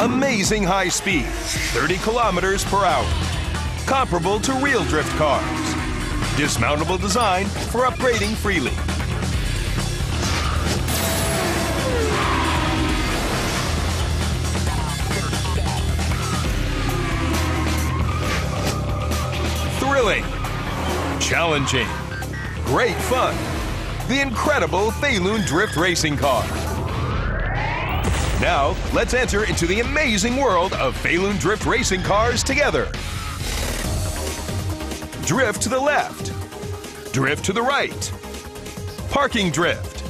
Amazing high speed, 30 kilometers per hour. Comparable to real drift cars. Dismountable design for upgrading freely. Thrilling, challenging, great fun. The incredible Feilun Drift Racing Car. Now, let's enter into the amazing world of Feilun Drift Racing Cars together. Drift to the left. Drift to the right. Parking drift.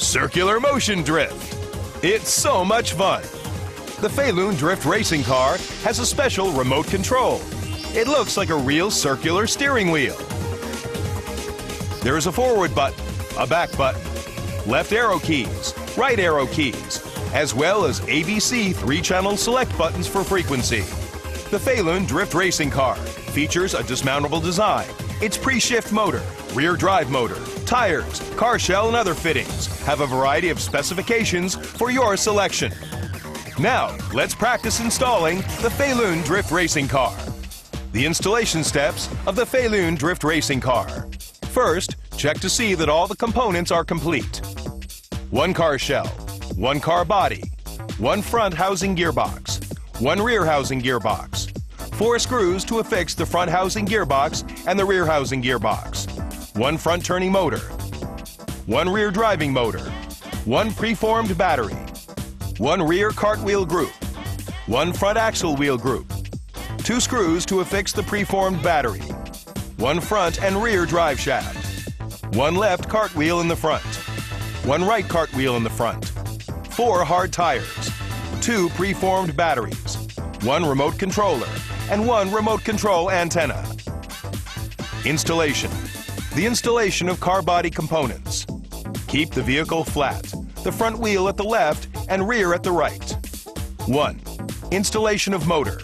Circular motion drift. It's so much fun. The Feilun Drift Racing Car has a special remote control. It looks like a real circular steering wheel. There is a forward button, a back button, left arrow keys, right arrow keys, as well as ABC 3-channel select buttons for frequency. The Feilun Drift Racing Car features a dismountable design, its pre-shift motor, rear drive motor, tires, car shell, and other fittings have a variety of specifications for your selection. Now, let's practice installing the Feilun Drift Racing Car. The installation steps of the Feilun Drift Racing Car. First, check to see that all the components are complete. One car shell, one car body, one front housing gearbox, one rear housing gearbox, 4 screws to affix the front housing gearbox and the rear housing gearbox, one front turning motor, one rear driving motor, one preformed battery, one rear cartwheel group, one front axle wheel group, 2 screws to affix the preformed battery, one front and rear drive shaft, one left cartwheel in the front, one right cartwheel in the front, 4 hard tires, 2 preformed batteries, one remote controller, and one remote control antenna. Installation. The installation of car body components. Keep the vehicle flat, the front wheel at the left and rear at the right. 1. Installation of motor.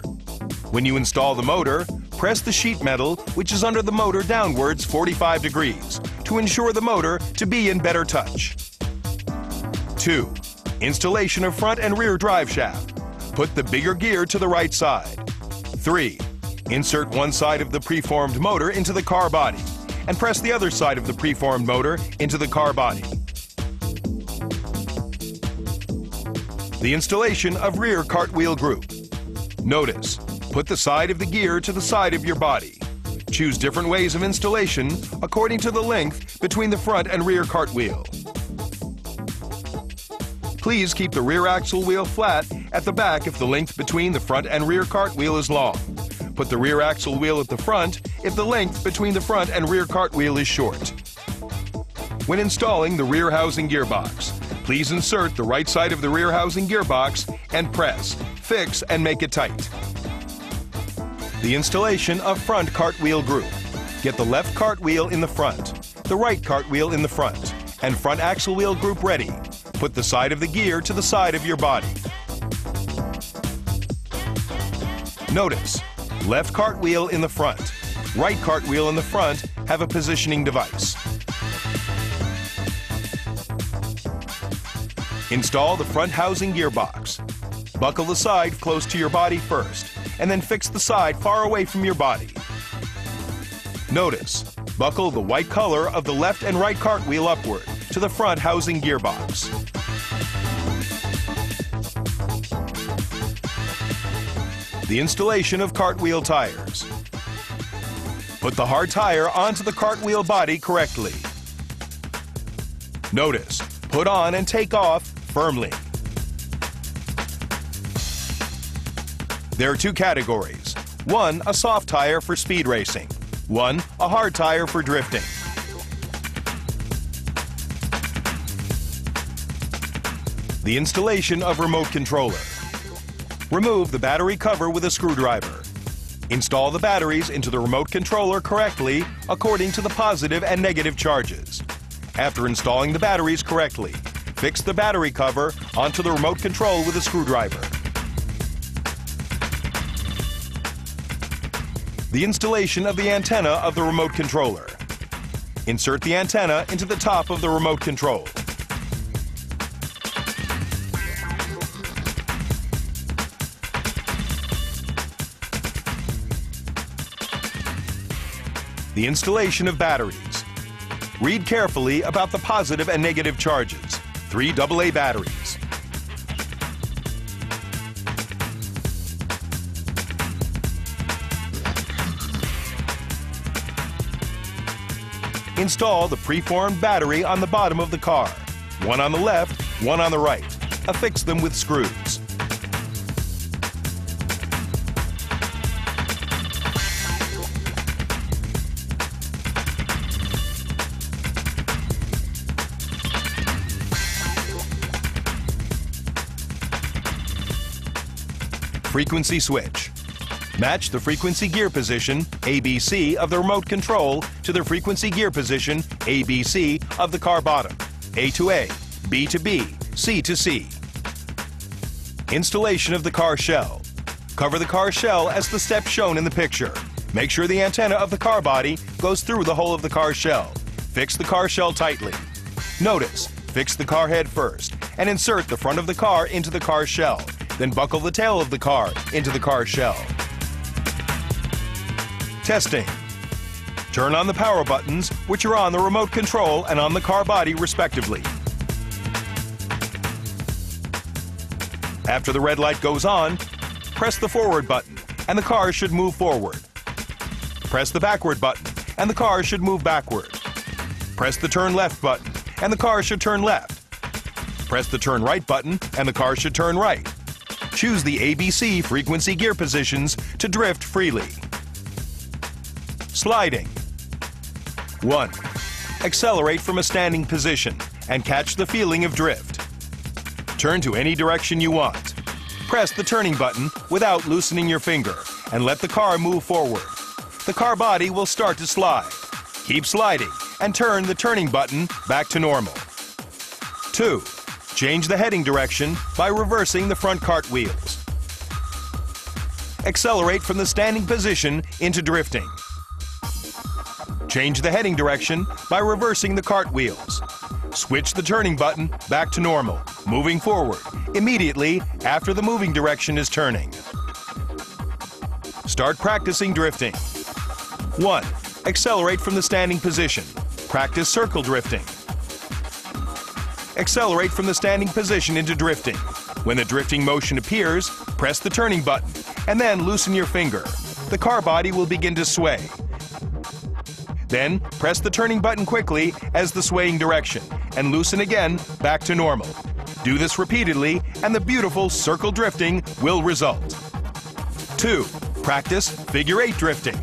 When you install the motor, press the sheet metal which is under the motor downwards 45 degrees to ensure the motor to be in better touch. 2. Installation of front and rear drive shaft. Put the bigger gear to the right side. 3. Insert one side of the preformed motor into the car body and press the other side of the preformed motor into the car body. The installation of rear cartwheel group. Notice, put the side of the gear to the side of your body. Choose different ways of installation according to the length between the front and rear cartwheel. Please keep the rear axle wheel flat at the back if the length between the front and rear cartwheel is long. Put the rear axle wheel at the front if the length between the front and rear cartwheel is short. When installing the rear housing gearbox, please insert the right side of the rear housing gearbox and press, fix, and make it tight. The installation of front cartwheel group. Get the left cartwheel in the front, the right cartwheel in the front, and front axle wheel group ready. Put the side of the gear to the side of your body. Notice, left cartwheel in the front, right cartwheel in the front have a positioning device. Install the front housing gearbox. Buckle the side close to your body first, and then fix the side far away from your body. Notice, buckle the white color of the left and right cartwheel upward to the front housing gearbox. The installation of cartwheel tires. Put the hard tire onto the cartwheel body correctly. Notice, put on and take off firmly. There are 2 categories. 1, a soft tire for speed racing. 1, a hard tire for drifting. The installation of remote controller. Remove the battery cover with a screwdriver. Install the batteries into the remote controller correctly according to the positive and negative charges. After installing the batteries correctly, fix the battery cover onto the remote control with a screwdriver. The installation of the antenna of the remote controller. Insert the antenna into the top of the remote control. The installation of batteries. Read carefully about the positive and negative charges. 3 AA batteries. Install the preformed battery on the bottom of the car. One on the left, one on the right. Affix them with screws. Frequency switch. Match the frequency gear position, ABC, of the remote control to the frequency gear position, ABC, of the car bottom, A to A, B to B, C to C. Installation of the car shell. Cover the car shell as the steps shown in the picture. Make sure the antenna of the car body goes through the hole of the car shell. Fix the car shell tightly. Notice, fix the car head first and insert the front of the car into the car shell. Then buckle the tail of the car into the car shell. Testing. Turn on the power buttons, which are on the remote control and on the car body respectively. After the red light goes on, press the forward button and the car should move forward. Press the backward button and the car should move backward. Press the turn left button and the car should turn left. Press the turn right button and the car should turn right. Choose the ABC frequency gear positions to drift freely. Sliding. 1. Accelerate from a standing position and catch the feeling of drift. Turn to any direction you want. Press the turning button without loosening your finger and let the car move forward. The car body will start to slide. Keep sliding and turn the turning button back to normal. 2. Change the heading direction by reversing the front cart wheels. Accelerate from the standing position into drifting. Change the heading direction by reversing the cart wheels. Switch the turning button back to normal, moving forward immediately after the moving direction is turning. Start practicing drifting. 1. Accelerate from the standing position. Practice circle drifting. Accelerate from the standing position into drifting. When the drifting motion appears, press the turning button and then loosen your finger. The car body will begin to sway. Then press the turning button quickly as the swaying direction and loosen again back to normal. Do this repeatedly and the beautiful circle drifting will result. 2. Practice figure 8 drifting.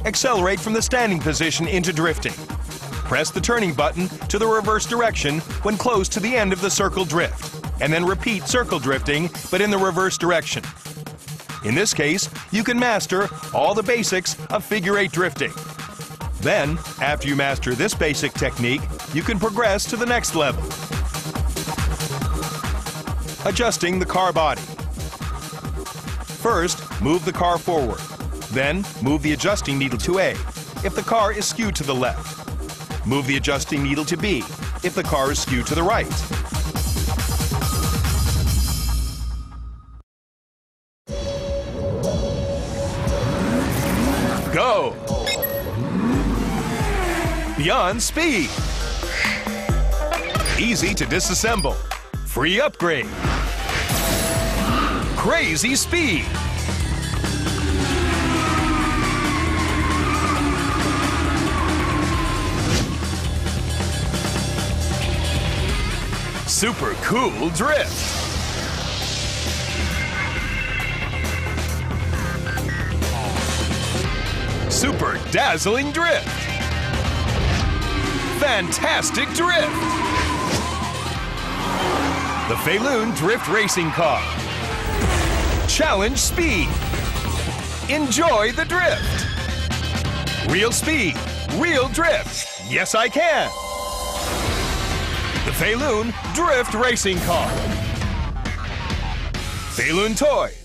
Accelerate from the standing position into drifting. Press the turning button to the reverse direction when close to the end of the circle drift, and then repeat circle drifting, but in the reverse direction. In this case, you can master all the basics of figure 8 drifting. Then, after you master this basic technique, you can progress to the next level. Adjusting the car body. First, move the car forward. Then, move the adjusting needle to A if the car is skewed to the left. Move the adjusting needle to B if the car is skewed to the right. Go! Beyond speed. Easy to disassemble. Free upgrade. Crazy speed. Super cool drift. Super dazzling drift. Fantastic drift. The Feilun Drift Racing Car. Challenge speed. Enjoy the drift. Real speed, real drift. Yes, I can. The Feilun Drift Racing Car. Feilun Toys.